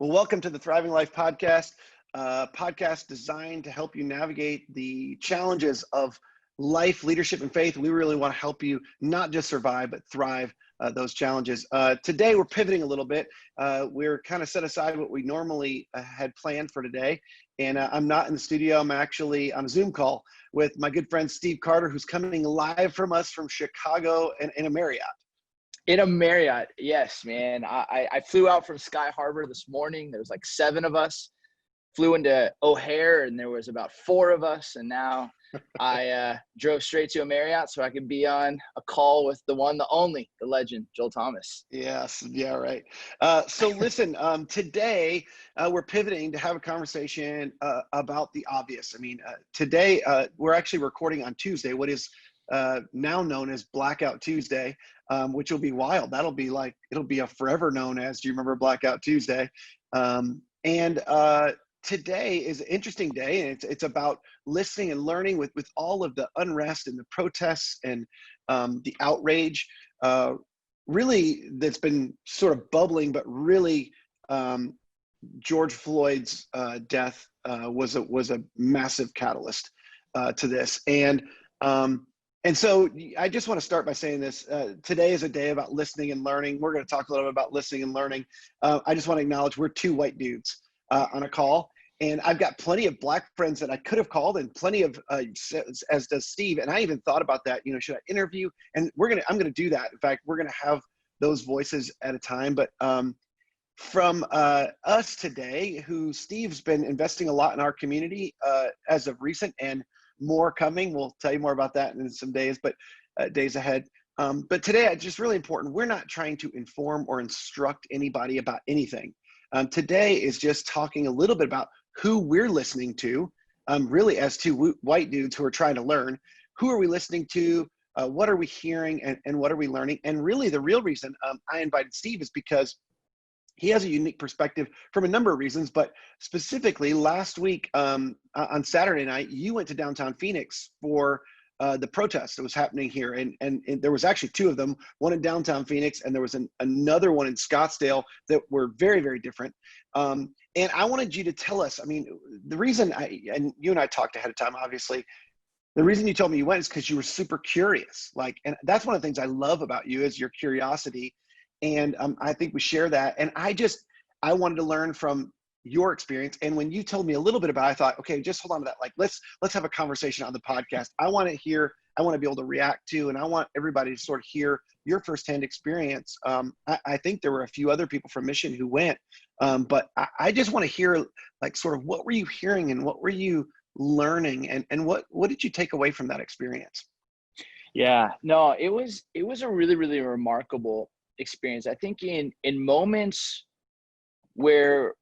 Well, welcome to the Thriving Life podcast, podcast designed to help you navigate the challenges of life, leadership, and faith. We really want to help you not just survive, but thrive those challenges. Today, we're pivoting a little bit. We're kind of set aside what we normally had planned for today. And I'm not in the studio. I'm actually on a Zoom call with my good friend, Steve Carter, who's coming live from us from Chicago and in a Marriott. In a Marriott, yes, man. I flew out from Sky Harbor this morning. There was like 7 of us. Flew into O'Hare, and there was about 4 of us. And now I drove straight to a Marriott so I could be on a call with the one, the only, the legend, Joel Thomas. Yes, yeah, right. So listen, today we're pivoting to have a conversation about the obvious. I mean, today we're actually recording on Tuesday, what is now known as Blackout Tuesday, which will be wild. It'll be a forever known as, do you remember Blackout Tuesday? Today is an interesting day, and it's about listening and learning with all of the unrest and the protests and the outrage, really that's been sort of bubbling, but really George Floyd's death was a massive catalyst to this. And so I just want to start by saying this. Today is a day about listening and learning. We're going to talk a little bit about listening and learning. I just want to acknowledge we're 2 white dudes on a call. And I've got plenty of Black friends that I could have called, and plenty of, as does Steve. And I even thought about that, should I interview? And I'm going to do that. In fact, we're going to have those voices at a time. But from us today, who Steve's been investing a lot in our community as of recent, and more coming. We'll tell you more about that in some days, but days ahead. But today, it's just really important. We're not trying to inform or instruct anybody about anything. Today is just talking a little bit about who we're listening to, really as 2 white dudes who are trying to learn. Who are we listening to? What are we hearing? And what are we learning? And really the real reason I invited Steve is because he has a unique perspective from a number of reasons, but specifically last week on Saturday night, you went to downtown Phoenix for the protest that was happening here. And there was actually 2 of them, one in downtown Phoenix, and there was another one in Scottsdale that were very, very different. And I wanted you to tell us, the reason and you and I talked ahead of time, obviously, the reason you told me you went is because you were super curious. And that's one of the things I love about you is your curiosity. And I think we share that. And I wanted to learn from your experience. And when you told me a little bit about it, I thought, okay, just hold on to that. Let's have a conversation on the podcast. I want to be able to react to, and I want everybody to sort of hear your firsthand experience. I think there were a few other people from Mission who went, but I just want to hear sort of what were you hearing and what were you learning, and what did you take away from that experience? Yeah, no, it was a really, really remarkable experience. I think in moments where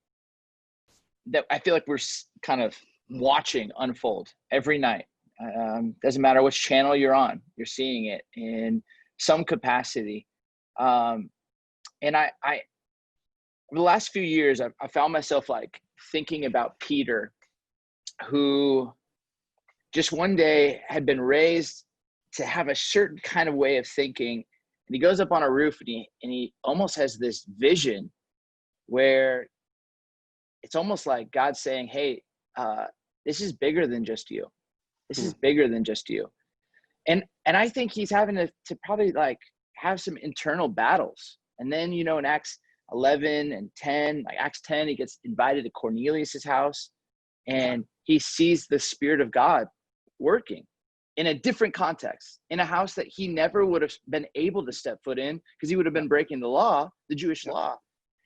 that I feel like we're kind of watching unfold every night. Doesn't matter which channel you're on, you're seeing it in some capacity. And I over the last few years, I found myself thinking about Peter, who just one day had been raised to have a certain kind of way of thinking. And he goes up on a roof and he almost has this vision where it's almost like God saying, hey, this is bigger than just you. This is bigger than just you. And I think he's having to probably have some internal battles. And then, in Acts 11 and 10, Acts 10, he gets invited to Cornelius's house and he sees the Spirit of God working in a different context, in a house that he never would have been able to step foot in because he would have been breaking the law, the Jewish law.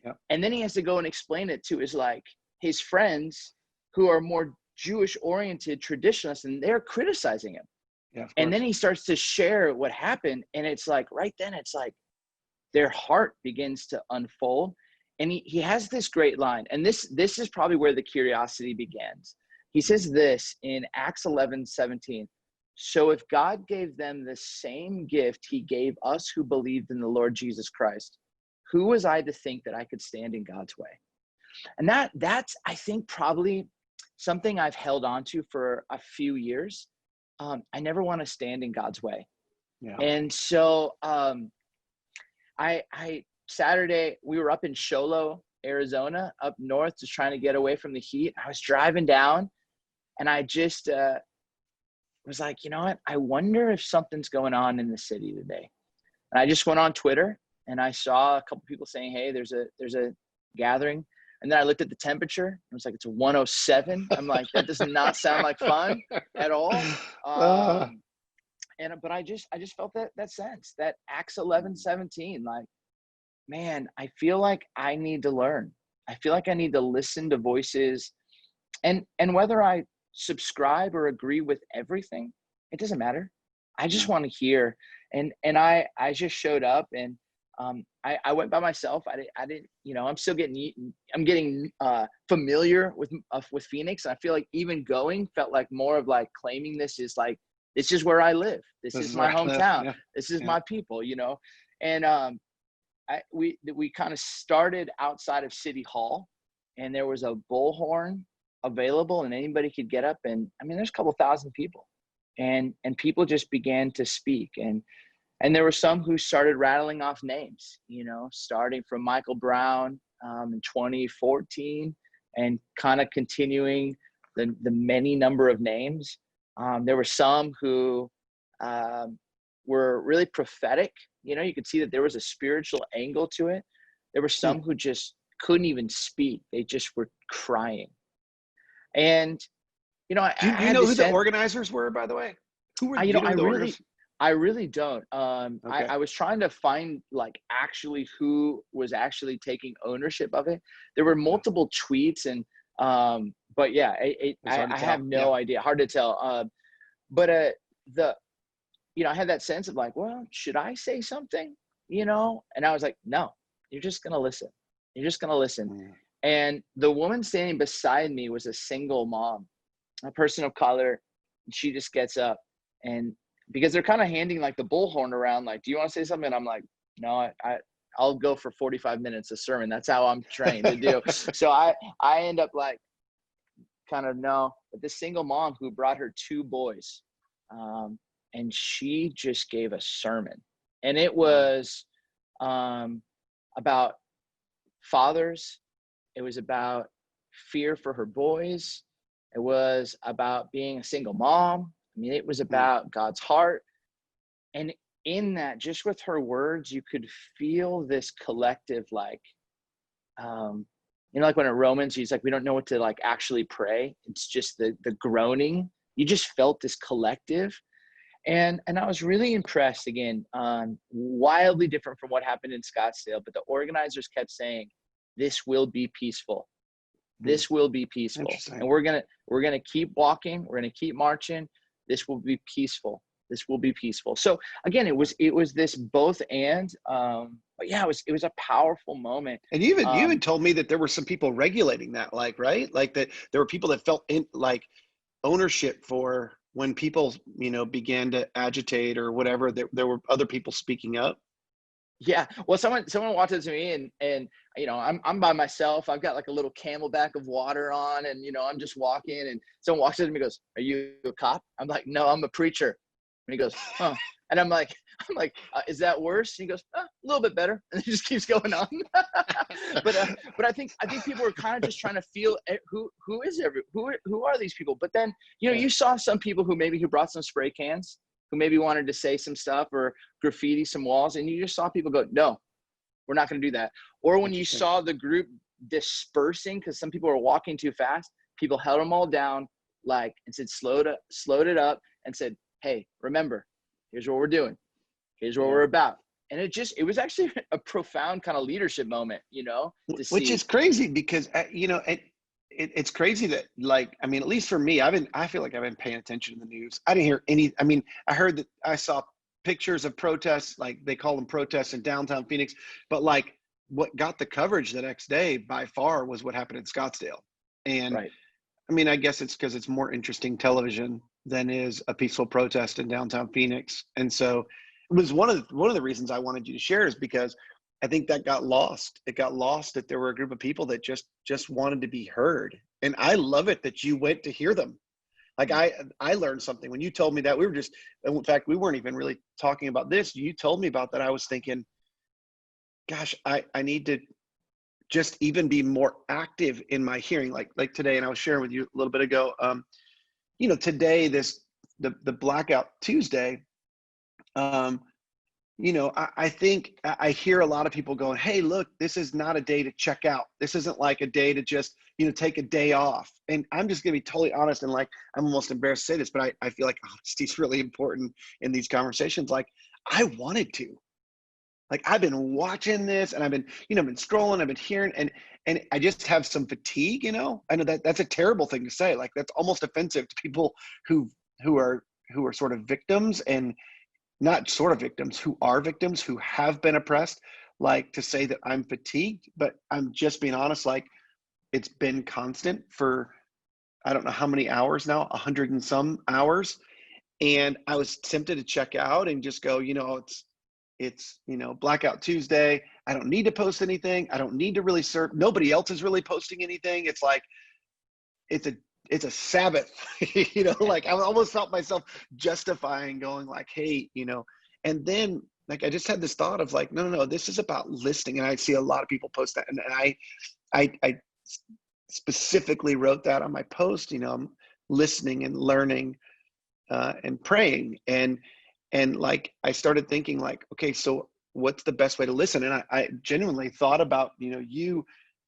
Yep. And then he has to go and explain it to his friends who are more Jewish oriented traditionalists, and they're criticizing him. Yeah, and then he starts to share what happened. And it's right then it's their heart begins to unfold. And he has this great line. And this is probably where the curiosity begins. He says this in Acts 11:17. So if God gave them the same gift he gave us who believed in the Lord Jesus Christ, who was I to think that I could stand in God's way? And that's, I think, probably something I've held on to for a few years. I never want to stand in God's way. Yeah. And so I Saturday, we were up in Sholo Arizona up north, just trying to get away from the heat. I was driving down and I just was like, you know what? I wonder if something's going on in the city today. And I just went on Twitter and I saw a couple people saying, hey, there's a gathering. And then I looked at the temperature. It was like, it's a 107. I'm like, that does not sound like fun at all. But I just felt that sense, that Acts 11:17, like, man, I feel like I need to learn. I feel like I need to listen to voices, and whether I subscribe or agree with everything, it doesn't matter. I just want to hear. And I just showed up, and I went by myself. I didn't, I'm still getting familiar with Phoenix. I feel like even going felt like more of like claiming this is where I live. This is my hometown. Yeah. This is my people, and we kind of started outside of City Hall, and there was a bullhorn available and anybody could get up, and I mean, there's a couple thousand people, and people just began to speak, and there were some who started rattling off names, starting from Michael Brown in 2014 and kind of continuing the many number of names. There were some who were really prophetic. You could see that there was a spiritual angle to it. There were some who just couldn't even speak. They just were crying. And, do you know who the organizers were, by the way? Who were I really don't. Okay. I was trying to find like actually who was actually taking ownership of it. There were multiple tweets, and but yeah, I have no idea. Hard to tell. But I had that sense of like, well, should I say something? And I was like, no, you're just gonna listen. You're just gonna listen. Mm. And the woman standing beside me was a single mom, a person of color. She just gets up, and because they're kind of handing like the bullhorn around, like, do you want to say something? And I'm like, no, I'll go for 45 minutes of sermon. That's how I'm trained to do. So I end up like kind of no, but this single mom who brought her 2 boys, and she just gave a sermon, and it was about fathers. It was about fear for her boys. It was about being a single mom. I mean, it was about God's heart. And in that, just with her words, you could feel this collective, like, like when in Romans, he's like, we don't know what to like actually pray. It's just the groaning. You just felt this collective. And I was really impressed, again, wildly different from what happened in Scottsdale, but the organizers kept saying, this will be peaceful. This will be peaceful. And we're going to keep walking. We're going to keep marching. This will be peaceful. This will be peaceful. So again, it was this both and, but yeah, it was a powerful moment. And you even told me that there were some people regulating that, like, right? Like that there were people that felt in like ownership for when people, began to agitate or whatever, there were other people speaking up. Yeah. Well, someone walked up to me and I'm by myself. I've got like a little Camelback of water on, and, I'm just walking, and someone walks up to me and goes, are you a cop? I'm like, no, I'm a preacher. And he goes, huh. And I'm like, is that worse? And he goes, a little bit better. And he just keeps going on. But I think people were kind of just trying to feel who are these people? But then, you saw some people who brought some spray cans, who maybe wanted to say some stuff or graffiti some walls. And you just saw people go, no, we're not going to do that. Or when you saw the group dispersing, because some people were walking too fast, people held them all down, like, and said, slowed it up, and said, hey, remember, here's what we're doing. Here's what we're about. And it was actually a profound kind of leadership moment, which is crazy because, it's crazy that, like, I mean, at least for me, I feel like I've been paying attention to the news. I didn't hear any, I heard that I saw pictures of protests, like they call them protests in downtown Phoenix, but like what got the coverage the next day by far was what happened in Scottsdale. And right. I guess it's because it's more interesting television than is a peaceful protest in downtown Phoenix. And so it was one of the reasons I wanted you to share, is because I think that got lost. It got lost that there were a group of people that just wanted to be heard. And I love it that you went to hear them. Like I learned something when you told me that. In fact, we weren't even really talking about this. You told me about that. I was thinking, gosh, I need to just even be more active in my hearing, like today. And I was sharing with you a little bit ago, today, the Blackout Tuesday, I think I hear a lot of people going, hey, look, this is not a day to check out. This isn't like a day to just, take a day off. And I'm just going to be totally honest. And like, I'm almost embarrassed to say this, but I feel like honesty is really important in these conversations. Like, I wanted to. Like, I've been watching this, and I've been scrolling, I've been hearing, and I just have some fatigue, I know that's a terrible thing to say. Like, that's almost offensive to people who are sort of victims, and not sort of victims, who are victims, who have been oppressed, like, to say that I'm fatigued. But I'm just being honest, like, it's been constant for, I don't know how many hours now, 100 and some hours. And I was tempted to check out and just go, it's Blackout Tuesday. I don't need to post anything. I don't need to really serve. Nobody else is really posting anything. It's like, it's a Sabbath, like, I almost felt myself justifying going like, hey, and then, like, I just had this thought of like, no, this is about listening. And I see a lot of people post that. And I specifically wrote that on my post, I'm listening and learning and praying. And like, I started thinking like, okay, so what's the best way to listen? And I genuinely thought about, you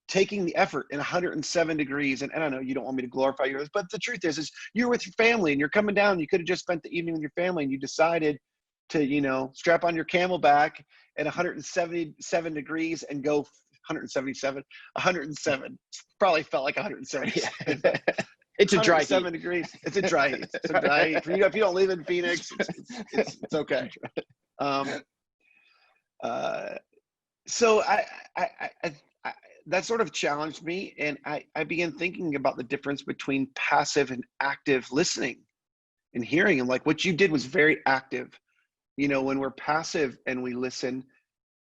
taking the effort in 107 degrees. And I don't know, you don't want me to glorify yours, but the truth is you're with your family and you're coming down. You could have just spent the evening with your family, and you decided to, strap on your Camelback at 177 degrees and go 107, probably felt like 177. It's a dry 107 heat. degrees. It's a dry heat. It's a dry heat. If you don't live in Phoenix, it's okay. So I that sort of challenged me, and I began thinking about the difference between passive and active listening and hearing. And like, what you did was very active. When we're passive and we listen,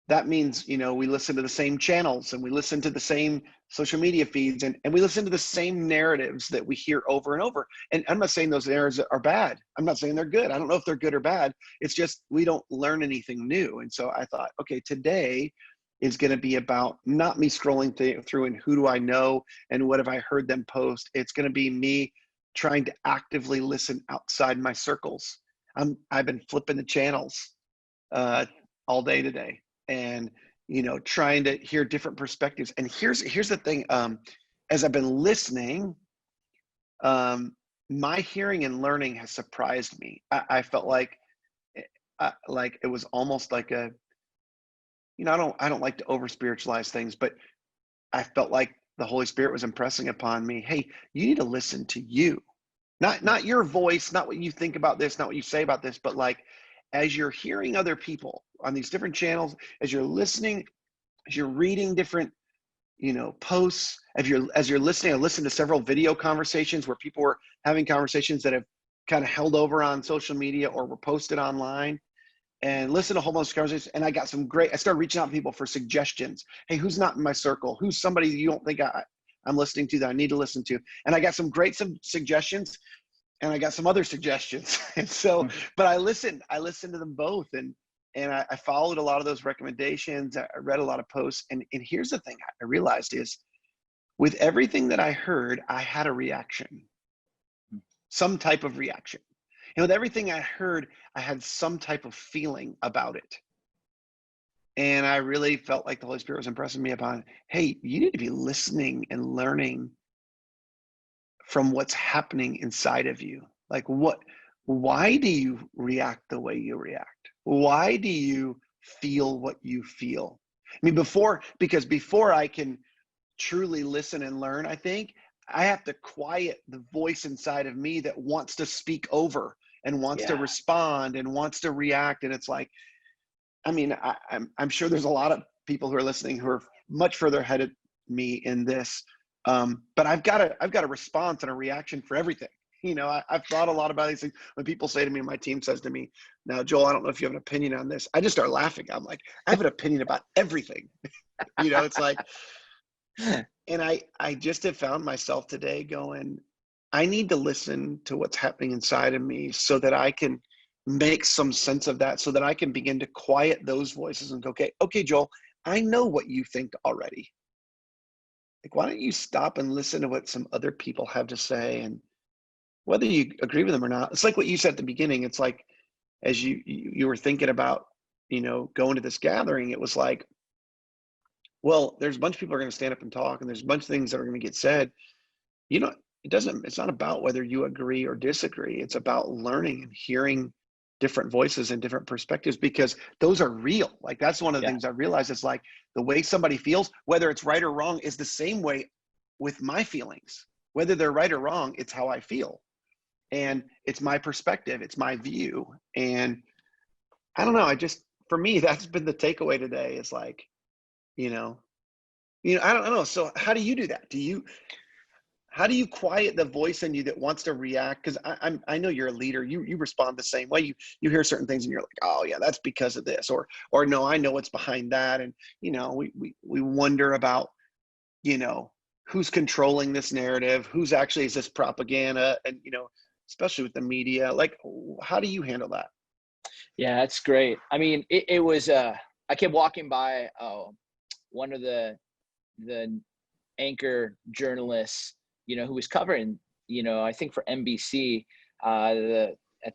that means, we listen to the same channels, and we listen to the same social media feeds, and we listen to the same narratives that we hear over and over. And I'm not saying those narratives are bad. I'm not saying they're good. I don't know if they're good or bad. It's just, we don't learn anything new. And so I thought, okay, today is going to be about not me scrolling through and who do I know and what have I heard them post. It's going to be me trying to actively listen outside my circles. I've been flipping the channels all day today, and trying to hear different perspectives. And here's the thing, as I've been listening, my hearing and learning has surprised me. I felt like it was almost like a, I don't like to over spiritualize things, but I felt like the Holy Spirit was impressing upon me, hey, you need to listen to you, not your voice, not what you think about this, not what you say about this, but like, as you're hearing other people on these different channels, as you're listening, as you're reading different, posts, as you're listening. I listened to several video conversations where people were having conversations that have kind of held over on social media or were posted online, and listen to a whole bunch of conversations. And I started reaching out to people for suggestions. Hey, who's not in my circle? Who's somebody you don't think I'm listening to that I need to listen to? And I got some great suggestions, and I got some other suggestions. And so, but I listened to them both, and I followed a lot of those recommendations. I read a lot of posts, and here's the thing I realized is, with everything that I heard, I had a reaction, some type of reaction. And with everything I heard, I had some type of feeling about it. And I really felt like the Holy Spirit was impressing me upon, hey, you need to be listening and learning from what's happening inside of you. Like, why do you react the way you react? Why do you feel what you feel? I mean, before I can truly listen and learn, I think I have to quiet the voice inside of me that wants to speak over and wants to respond and wants to react. And it's like, I mean, I'm sure there's a lot of people who are listening who are much further ahead of me in this. But I've got a response and a reaction for everything. I've thought a lot about these things. When people say to me, my team says to me, now, Joel, I don't know if you have an opinion on this. I just start laughing. I'm like, I have an opinion about everything. It's like, and I just have found myself today going, I need to listen to what's happening inside of me so that I can make some sense of that, so that I can begin to quiet those voices and go, okay, Joel, I know what you think already. like, why don't you stop and listen to what some other people have to say, and whether you agree with them or not. It's like what you said at the beginning. It's like, as you were thinking about, going to this gathering, it was like, well, there's a bunch of people are going to stand up and talk, and there's a bunch of things that are going to get said. You know, it's not about whether you agree or disagree. It's about learning and hearing different voices and different perspectives, because those are real. Like, that's one of the Yeah. things I realized. It's like the way somebody feels, whether it's right or wrong, is the same way with my feelings. Whether they're right or wrong, it's how I feel. And it's my perspective, it's my view. And I don't know, for me, that's been the takeaway today. Is like, you know, I don't know. So how do you quiet the voice in you that wants to react? Because I know you're a leader. You respond the same way. You hear certain things and you're like, oh yeah, that's because of this, or no, I know what's behind that. And we wonder about, who's controlling this narrative, who's actually, is this propaganda, and especially with the media. Like, how do you handle that? Yeah, that's great. I mean, it was, I kept walking by one of the anchor journalists, who was covering, I think for NBC, at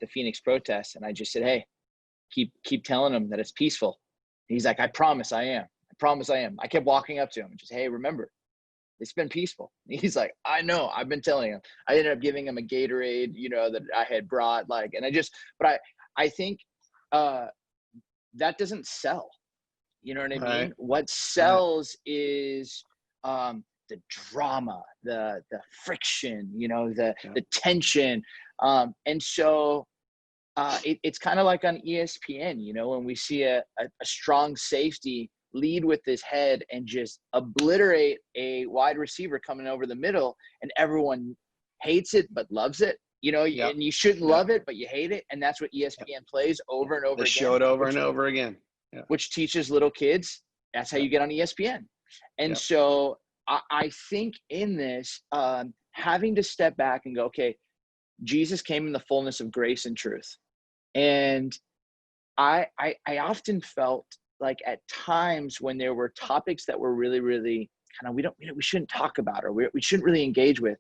the Phoenix protests. And I just said, hey, keep telling them that it's peaceful. And he's like, I promise I am. I promise I am. I kept walking up to him and just, hey, remember, it's been peaceful. He's like, I know, I've been telling him. I ended up giving him a Gatorade, that I had brought, but I think that doesn't sell. You know what I Right. mean? What Right. sells is the drama, the friction, Yeah. the tension. And so it's kind of like on ESPN, when we see a strong safety lead with his head and just obliterate a wide receiver coming over the middle, and everyone hates it but loves it, Yep. and you shouldn't Yep. love it, but you hate it. And that's what Yep. ESPN plays over Yep. and over They again, show it over and over again. Yeah. which teaches little kids that's how Yep. you get on ESPN. And Yep. so I think in this, having to step back and go, okay, Jesus came in the fullness of grace and truth. And I often felt like at times when there were topics that were really, really kind of, we shouldn't talk about, or we shouldn't really engage with,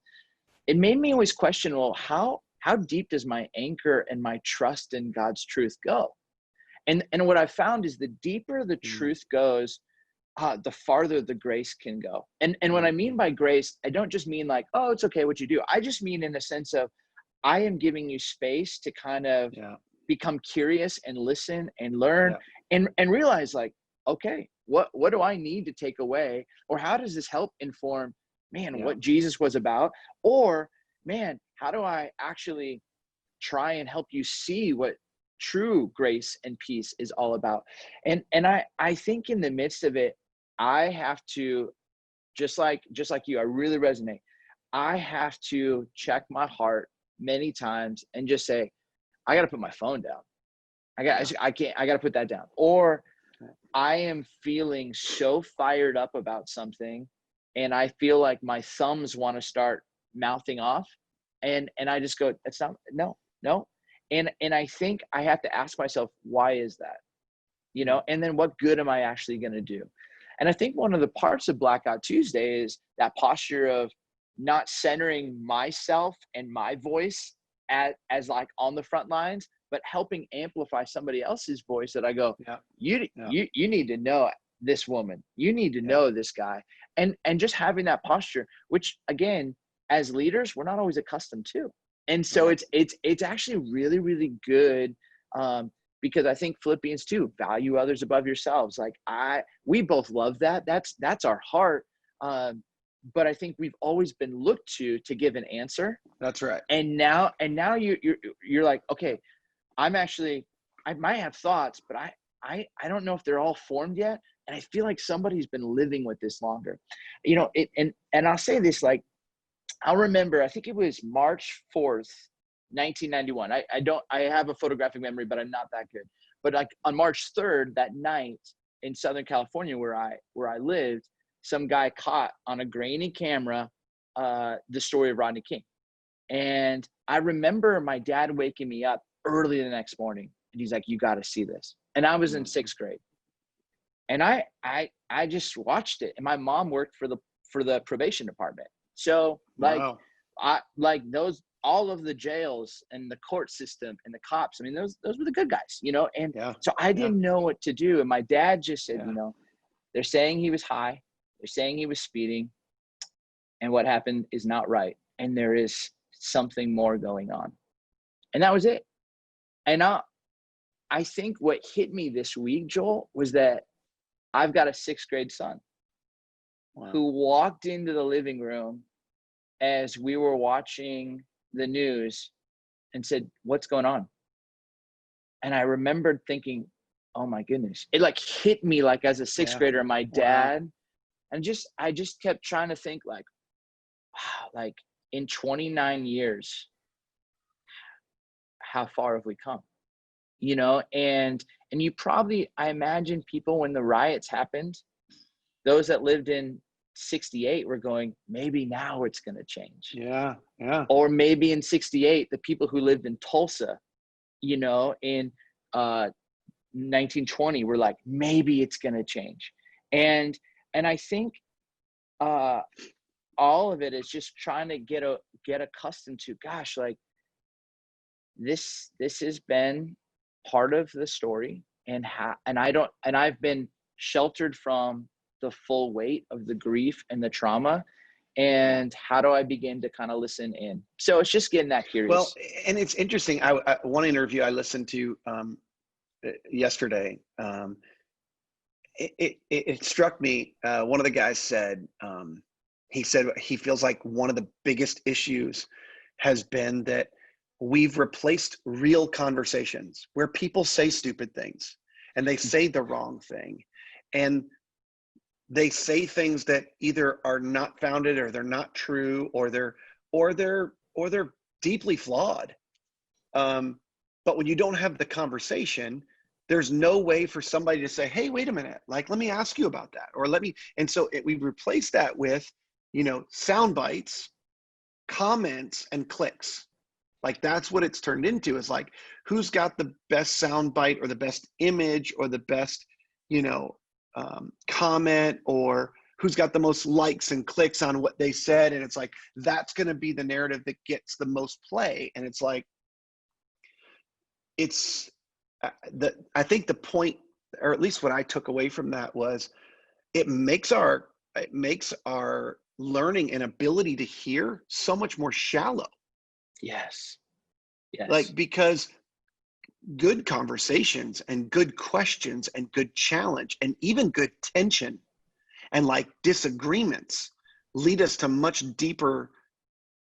it made me always question, well, how deep does my anchor and my trust in God's truth go? And what I found is the deeper the Mm, truth goes, the farther the grace can go. And what I mm, mean by grace, I don't just mean like, oh, it's okay what you do. I just mean in the sense of, I am giving you space to kind of yeah. become curious and listen and learn, Yeah. and realize like, okay, what do I need to take away, or how does this help inform, man, Yeah. what Jesus was about, or man, how do I actually try and help you see what true grace and peace is all about. And I think in the midst of it, I have to, just like you, I really resonate. I have to check my heart many times and just say, I got to put my phone down. Yeah. I got to put that down. Or Yeah. I am feeling so fired up about something, and I feel like my thumbs want to start mouthing off, and I just go, it's not, no, no. And I think I have to ask myself, why is that? Mm, And then what good am I actually going to do? And I think one of the parts of Blackout Tuesday is that posture of not centering myself and my voice as like on the front lines, but helping amplify somebody else's voice, that I go, yeah. Yeah. you need to know this woman, you need to Yeah. know this guy. And just having that posture, which again, as leaders, we're not always accustomed to. And so Right. it's actually really, really good, because I think Philippians 2, value others above yourselves. Like we both love that. That's our heart. But I think we've always been looked to give an answer. That's right. And now you're like, okay, I'm actually, I might have thoughts, but I don't know if they're all formed yet. And I feel like somebody's been living with this longer, and I'll say this, like, I'll remember, I think it was March 4th, 1991. I have a photographic memory, but I'm not that good. But like on March 3rd, that night in Southern California, where I lived, some guy caught on a grainy camera the story of Rodney King. And I remember my dad waking me up early the next morning, and he's like, you got to see this. And I was in Mm, sixth grade. And I just watched it. And my mom worked for the probation department. So like, Wow. all of the jails and the court system and the cops, I mean, those were the good guys, and Yeah. so I Yeah. didn't know what to do. And my dad just said, Yeah. they're saying he was high, they're saying he was speeding, and what happened is not right. And there is something more going on. And that was it. And I think what hit me this week, Joel, was that I've got a 6th grade son Wow. who walked into the living room as we were watching the news and said, "What's going on?" And I remembered thinking, oh my goodness, it like hit me like as a 6th Yeah. grader, my Wow. dad. And I just kept trying to think like, wow, like in 29 years, how far have we come? And you probably, I imagine people, when the riots happened, those that lived in 68 were going, maybe now it's going to change. Yeah. Yeah. Or maybe in 68, the people who lived in Tulsa, in 1920 were like, maybe it's going to change. And I think all of it is just trying to get accustomed to, gosh, like this has been part of the story, and I've been sheltered from the full weight of the grief and the trauma. And how do I begin to kind of listen in? So it's just getting that curious. Well, and it's interesting. One interview I listened to yesterday, it struck me. One of the guys said, he said he feels like one of the biggest issues has been that we've replaced real conversations where people say stupid things and they say the wrong thing, and they say things that either are not founded, or they're not true, or they're deeply flawed. But when you don't have the conversation, there's no way for somebody to say, hey, wait a minute, like, let me ask you about that, or and so we replace that with, sound bites, comments, and clicks. Like, that's what it's turned into, is like, who's got the best sound bite, or the best image, or the best, comment, or who's got the most likes and clicks on what they said. And it's like, that's going to be the narrative that gets the most play. And it's like, I think the point, or at least what I took away from that, was it makes our learning and ability to hear so much more shallow. Yes. Like, because good conversations and good questions and good challenge and even good tension and like disagreements lead us to much deeper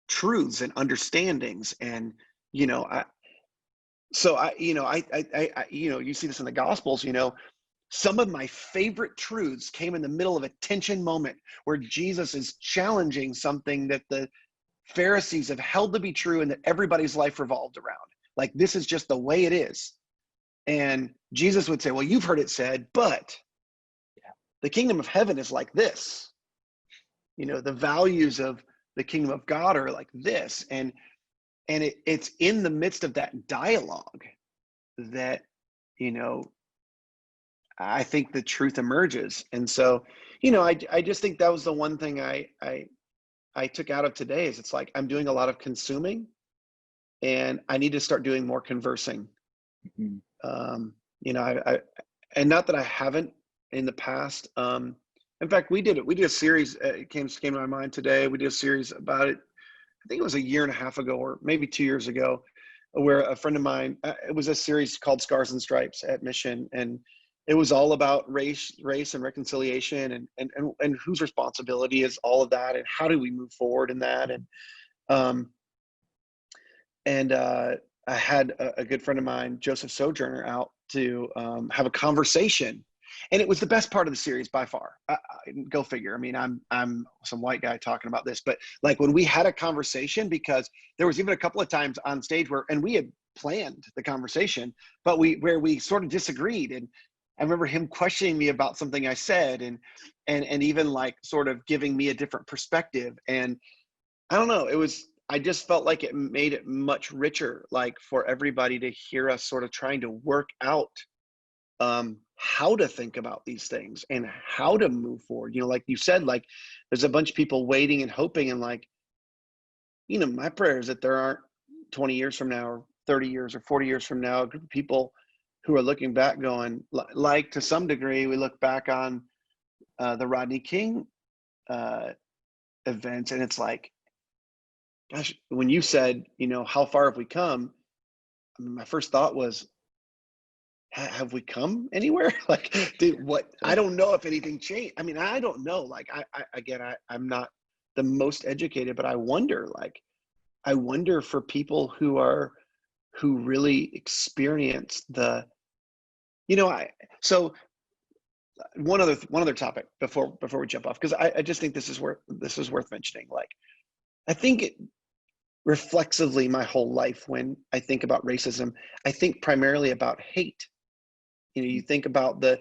truths and understandings. And you see this in the Gospels. Some of my favorite truths came in the middle of a tension moment where Jesus is challenging something that the Pharisees have held to be true and that everybody's life revolved around. Like, this is just the way it is. And Jesus would say, well, you've heard it said, but the kingdom of heaven is like this. The values of the kingdom of God are like this. And it's in the midst of that dialogue that, I think the truth emerges. And so, I just think that was the one thing I took out of today, is it's like, I'm doing a lot of consuming, and I need to start doing more conversing. Mm-hmm. And not that I haven't in the past. In fact, we did a series. It came to my mind today. We did a series about it. I think it was a year and a half ago, or maybe 2 years ago, where a friend of mine, it was a series called Scars and Stripes at Mission. And it was all about race and reconciliation, and whose responsibility is all of that, and how do we move forward in that. And I had a good friend of mine, Joseph Sojourner, out to have a conversation, and it was the best part of the series by far. Go figure. I mean, I'm some white guy talking about this, but like, when we had a conversation, because there was even a couple of times on stage and we had planned the conversation, but where we sort of disagreed. And I remember him questioning me about something I said, and even like sort of giving me a different perspective. And I don't know, I just felt like it made it much richer, like, for everybody to hear us sort of trying to work out how to think about these things and how to move forward. You know, like you said, like there's a bunch of people waiting and hoping, and like, you know, my prayer is that there aren't 20 years from now or 30 years or 40 years from now a group of people who are looking back going, like to some degree we look back on the Rodney King uh, events, and it's like, gosh, when you said, you know, how far have we come, I mean, my first thought was, have we come anywhere? Like, dude, what? I don't know if anything changed. I mean, I don't know. Like, I'm not the most educated, but I wonder, like, I wonder for people who really experience the, you know, so one other topic before we jump off, because I just think this is worth mentioning. Like, I think reflexively my whole life, when I think about racism, I think primarily about hate. You know, you think about the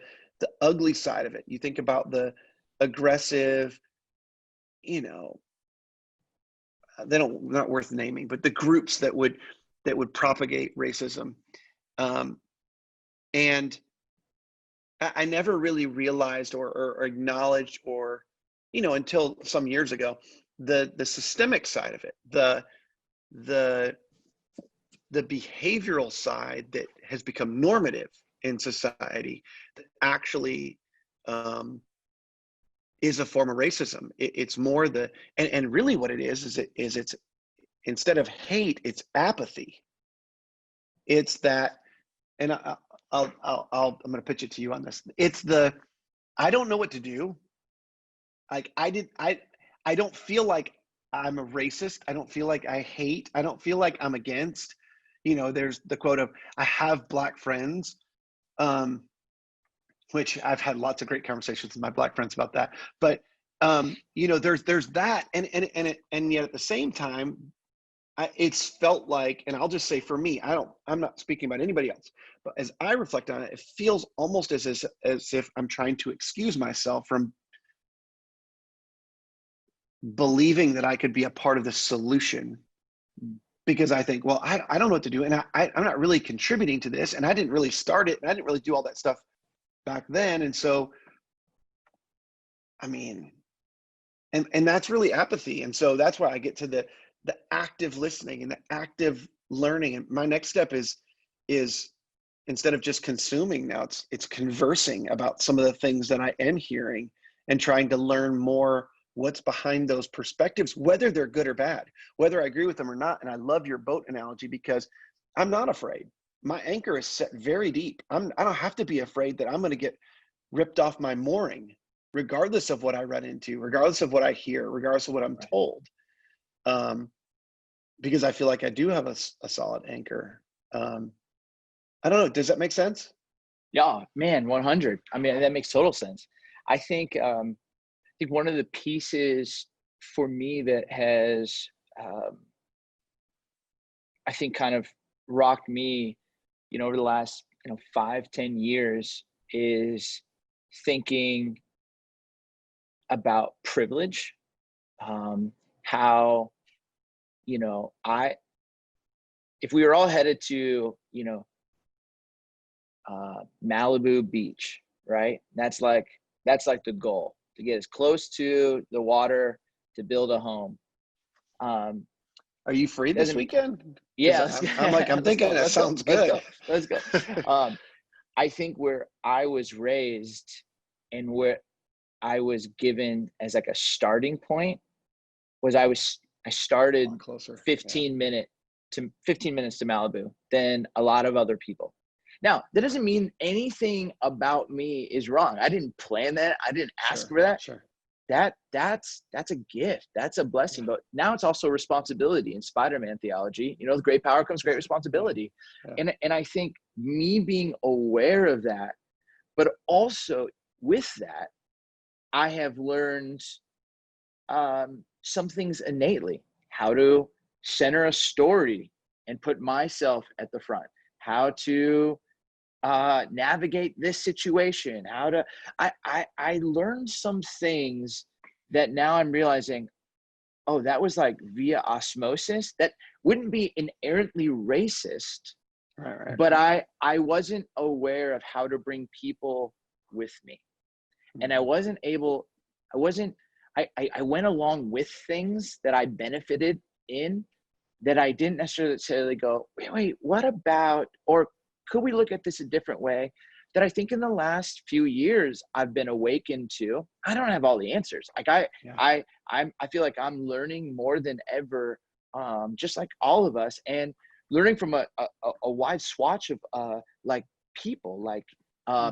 ugly side of it. You think about the aggressive, you know, they're not worth naming, but the groups that would propagate racism. And I never really realized or acknowledged, or, you know, until some years ago, the systemic side of it, the behavioral side that has become normative in society, that actually is a form of racism. It's more and really what it is it's, instead of hate, it's apathy. It's that, and I'm going to pitch it to you on this. It's I don't know what to do. Like, I don't feel like I'm a racist. I don't feel like I hate. I don't feel like I'm against. You know, there's the quote of, I have black friends, which I've had lots of great conversations with my black friends about that. But you know, there's that, and yet at the same time, it's felt like, and I'll just say for me, I'm not speaking about anybody else, but as I reflect on it, it feels almost as if I'm trying to excuse myself from believing that I could be a part of the solution, because I think, well, I don't know what to do, and I'm not really contributing to this, and I didn't really start it, and I didn't really do all that stuff back then. And so, I mean, and that's really apathy. And so that's why I get to the active listening and the active learning. And my next step is instead of just consuming, now it's conversing about some of the things that I am hearing, and trying to learn more what's behind those perspectives, whether they're good or bad, whether I agree with them or not. And I love your boat analogy, because I'm not afraid. My anchor is set very deep. I don't have to be afraid that I'm going to get ripped off my mooring, regardless of what I run into, regardless of what I hear, regardless of what I'm told, because I feel like I do have a solid anchor. I don't know. Does that make sense? Yeah, man, 100. I mean, that makes total sense. I think one of the pieces for me that has, I think, kind of rocked me, you know, over the last, 5-10 years, is thinking about privilege. How, if we were all headed to, Malibu Beach, right? That's like the goal, to get as close to the water to build a home. Are you free this weekend? Yeah, I'm thinking that sounds good. Let's go. I think where I was raised and where I was given as like a starting point was I started 15 minutes to Malibu than a lot of other people. Now, that doesn't mean anything about me is wrong. I didn't plan that. I didn't ask for that. Sure. That's a gift. That's a blessing. Yeah. But now it's also a responsibility. In Spider-Man theology, with great power comes great responsibility. Yeah. And I think me being aware of that, but also with that, I have learned some things innately: how to center a story and put myself at the front, how to navigate this situation, I learned some things that now I'm realizing, oh, that was like via osmosis. That wouldn't be inherently racist, Right. but I wasn't aware of how to bring people with me. And I wasn't able, I wasn't, I went along with things that I benefited in that I didn't necessarily go, wait, what about, or could we look at this a different way? That I think in the last few years I've been awakened to. I don't have all the answers. Like Yeah. I feel like I'm learning more than ever, just like all of us, and learning from a wide swatch of like people, like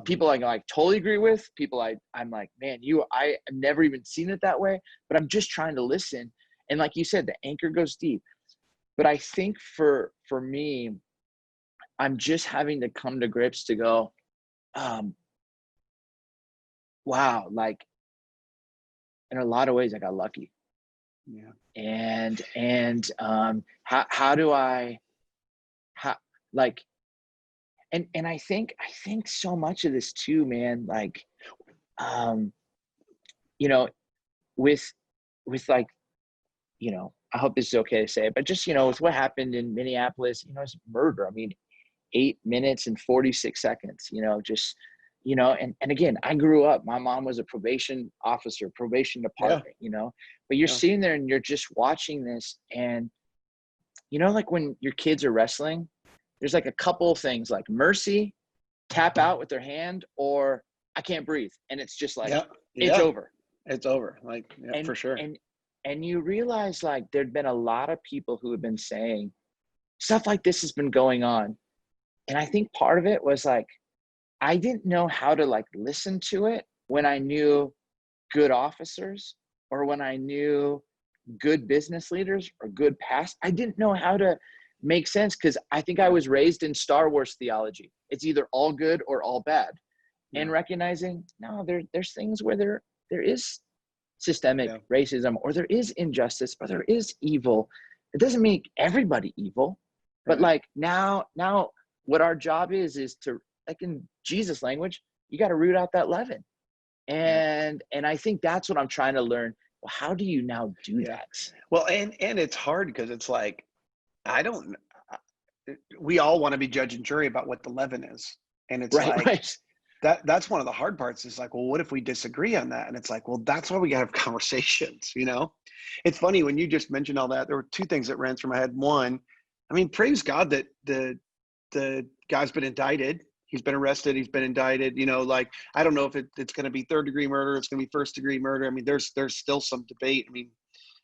people I like totally agree with, people I'm like, man, I've never even seen it that way, but I'm just trying to listen. And like you said, the anchor goes deep. But I think for me, I'm just having to come to grips to go, wow, like in a lot of ways I got lucky. Yeah. And how do I, how, like, and I think so much of this too, man, like, you know, with like, I hope this is okay to say, but just, with what happened in Minneapolis, it's murder. I mean, 8 minutes and 46 seconds, just, and again, I grew up, my mom was a probation officer, probation Yeah. department, but you're Yeah. sitting there and you're just watching this. And, like when your kids are wrestling, there's like a couple of things like mercy, tap out with their hand, or I can't breathe. And it's just like, Yeah. it's Yeah. over. It's over. Like, yeah, And, for sure. and you realize like there'd been a lot of people who have been saying stuff like this has been going on. And I think part of it was like, I didn't know how to like listen to it when I knew good officers or when I knew good business leaders or good past. I didn't know how to make sense because I think I was raised in Star Wars theology. It's either all good or all bad. Yeah. And recognizing, no, there's things where there is systemic Yeah. racism, or there is injustice, or there is evil. It doesn't make everybody evil, but Right. like now what our job is to, like in Jesus language, you got to root out that leaven. And I think that's what I'm trying to learn. Well, how do you now do that? Well, and it's hard because it's like, we all want to be judge and jury about what the leaven is. And it's like, Right. that's one of the hard parts is like, well, what if we disagree on that? And it's like, well, that's why we gotta have conversations, It's funny when you just mentioned all that, there were two things that ran through my head. One, I mean, praise God that the guy's been indicted. He's been arrested. He's been indicted. Like, I don't know if it's going to be third degree murder. It's going to be first degree murder. I mean, there's still some debate. I mean,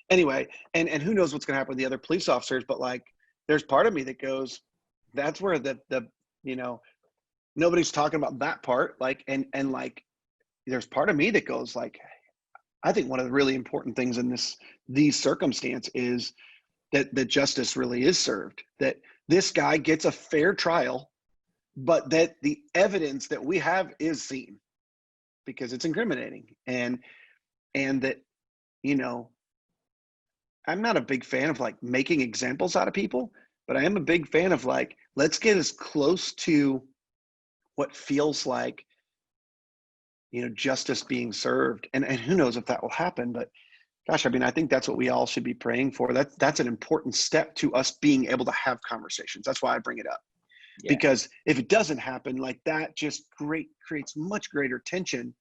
anyway, and who knows what's going to happen with the other police officers? But like, there's part of me that goes, that's where the nobody's talking about that part. Like, and like, there's part of me that goes like, I think one of the really important things in these circumstances is that justice really is served, that this guy gets a fair trial, but that the evidence that we have is seen because it's incriminating. And that, I'm not a big fan of like making examples out of people, but I am a big fan of like, let's get as close to what feels like, justice being served. And who knows if that will happen, but gosh, I mean, I think that's what we all should be praying for. That's an important step to us being able to have conversations. That's why I bring it up. Yeah. Because if it doesn't happen, like that just creates much greater tension,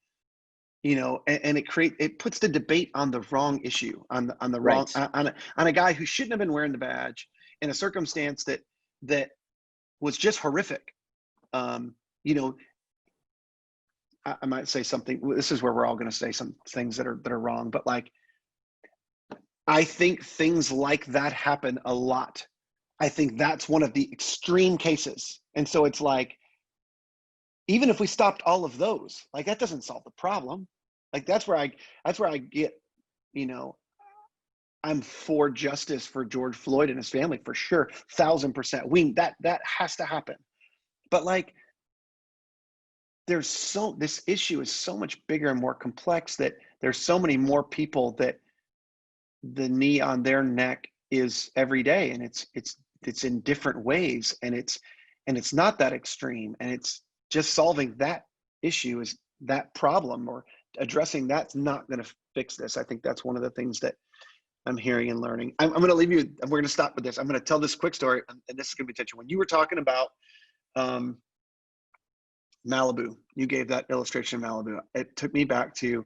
and it puts the debate on the wrong issue, on the wrong, on a guy who shouldn't have been wearing the badge in a circumstance that was just horrific. I might say something, this is where we're all going to say some things that are wrong, but like, I think things like that happen a lot. I think that's one of the extreme cases. And so it's like, even if we stopped all of those, like that doesn't solve the problem. Like that's where I get, I'm for justice for George Floyd and his family for sure. 1,000%. That has to happen. But like, this issue is so much bigger and more complex that there's so many more people that the knee on their neck is every day, and it's in different ways, and it's not that extreme, and it's just solving that issue is that problem, or addressing that's not going to fix this. I think that's one of the things that I'm hearing and learning. I'm going to leave you. We're going to stop with this. I'm going to tell this quick story, and this is going to be attention. When you were talking about Malibu, you gave that illustration of Malibu. It took me back to,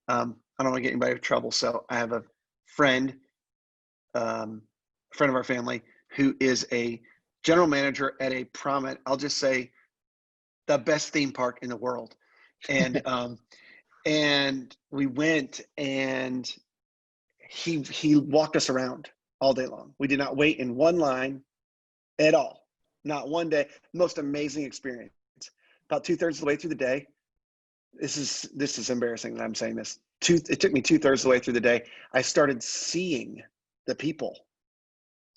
I don't want to get anybody in trouble. So I have a friend of our family who is a general manager at a prominent, I'll just say, the best theme park in the world. And and we went, and he walked us around all day long. We did not wait in one line at all, not one day. Most amazing experience. About 2/3 of the way through the day, this is embarrassing that I'm saying this. It took me 2/3 of the way through the day. I started seeing the people,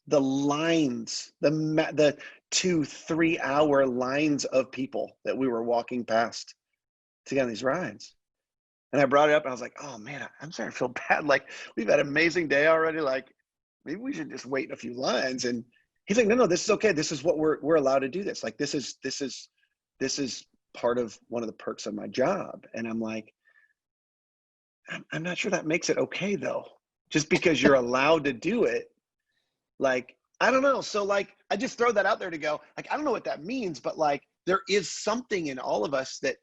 the lines, the 2-3 hour lines of people that we were walking past to get on these rides. And I brought it up, and I was like, oh man, I'm starting to feel bad. Like, we've had an amazing day already. Like, maybe we should just wait a few lines. And he's like, no, this is okay. This is what we're allowed to do this. Like, this is part of one of the perks of my job. And I'm like, I'm not sure that makes it okay though. Just because you're allowed to do it. Like, I don't know. So like, I just throw that out there to go, like, I don't know what that means, but like, there is something in all of us that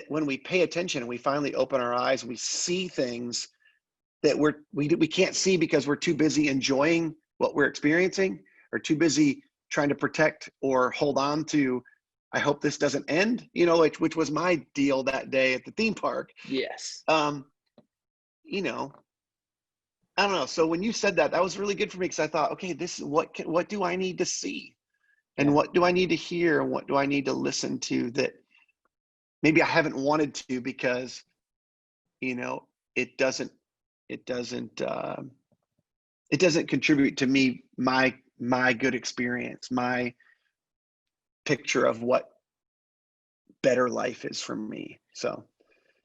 when we pay attention and we finally open our eyes, we see things that we can't see because we're too busy enjoying what we're experiencing, or too busy trying to protect or hold on to, I hope this doesn't end, which was my deal that day at the theme park. Yes. You know, I don't know. So when you said that, that was really good for me, because I thought, okay, this is what do I need to see, and what do I need to hear, and what do I need to listen to that maybe I haven't wanted to, because it doesn't contribute to me, my good experience, my picture of what better life is for me. So,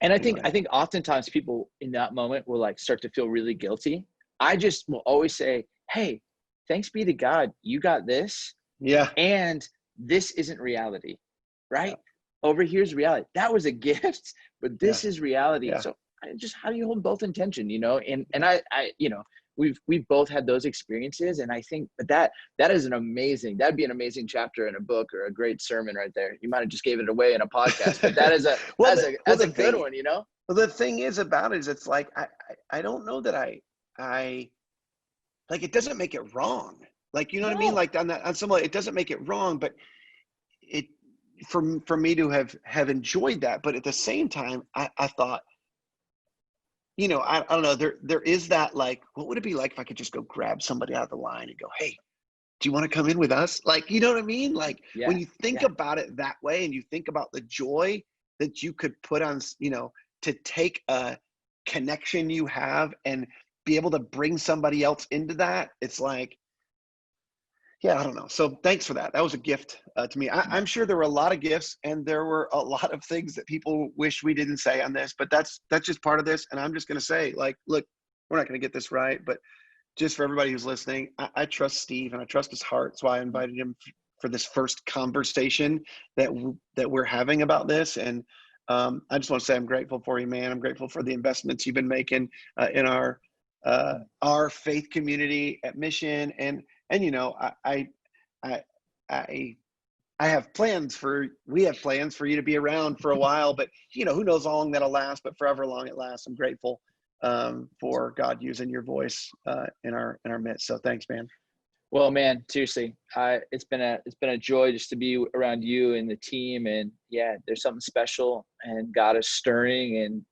and anyway. I think oftentimes people in that moment will like start to feel really guilty. I just will always say, hey, thanks be to God, you got this. Yeah. And this isn't reality, right? Yeah. Over here's reality. That was a gift, but this is reality. Yeah. So how do you hold both in tension, And I we've both had those experiences, and I think that is that'd be an amazing chapter in a book, or a great sermon right there. You might have just gave it away in a podcast, but that is a good one, Well, the thing is about it is, it's like, I don't know that I like, it doesn't make it wrong. Like, you know what I mean? Like, on some level, it doesn't make it wrong, but it, for me to have enjoyed that. But at the same time, I thought, I don't know, there is that, like, what would it be like if I could just go grab somebody out of the line and go, hey, do you want to come in with us? Like, you know what I mean? Like, when you think about it that way, and you think about the joy that you could put on, to take a connection you have and be able to bring somebody else into that, it's like, yeah, I don't know. So thanks for that. That was a gift to me. I'm sure there were a lot of gifts, and there were a lot of things that people wish we didn't say on this, but that's just part of this. And I'm just going to say, like, look, we're not going to get this right, but just for everybody who's listening, I trust Steve, and I trust his heart. That's why I invited him for this first conversation that we're having about this. And I just want to say, I'm grateful for you, man. I'm grateful for the investments you've been making in our faith community at Mission. And we have plans for you to be around for a while, but who knows how long that'll last, but forever long it lasts. I'm grateful for God using your voice in our midst. So thanks, man. Well, man, seriously, it's been a joy just to be around you and the team. And yeah, there's something special, and God is stirring, and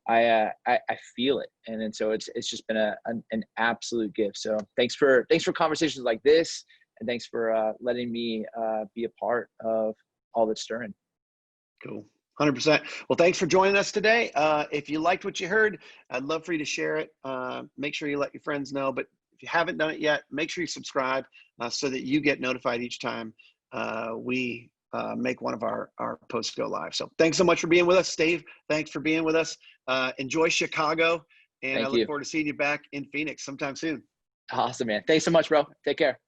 I feel it, and so it's just been an absolute gift. So thanks for conversations like this, and thanks for letting me be a part of all that's stirring. Cool. 100%. Well, thanks for joining us today. If you liked what you heard, I'd love for you to share it. Make sure you let your friends know. But if you haven't done it yet, make sure you subscribe so that you get notified each time we make one of our posts go live. So thanks so much for being with us, Steve. Thanks for being with us. Enjoy Chicago, and I look forward to seeing you back in Phoenix sometime soon. Awesome, man. Thanks so much, bro. Take care.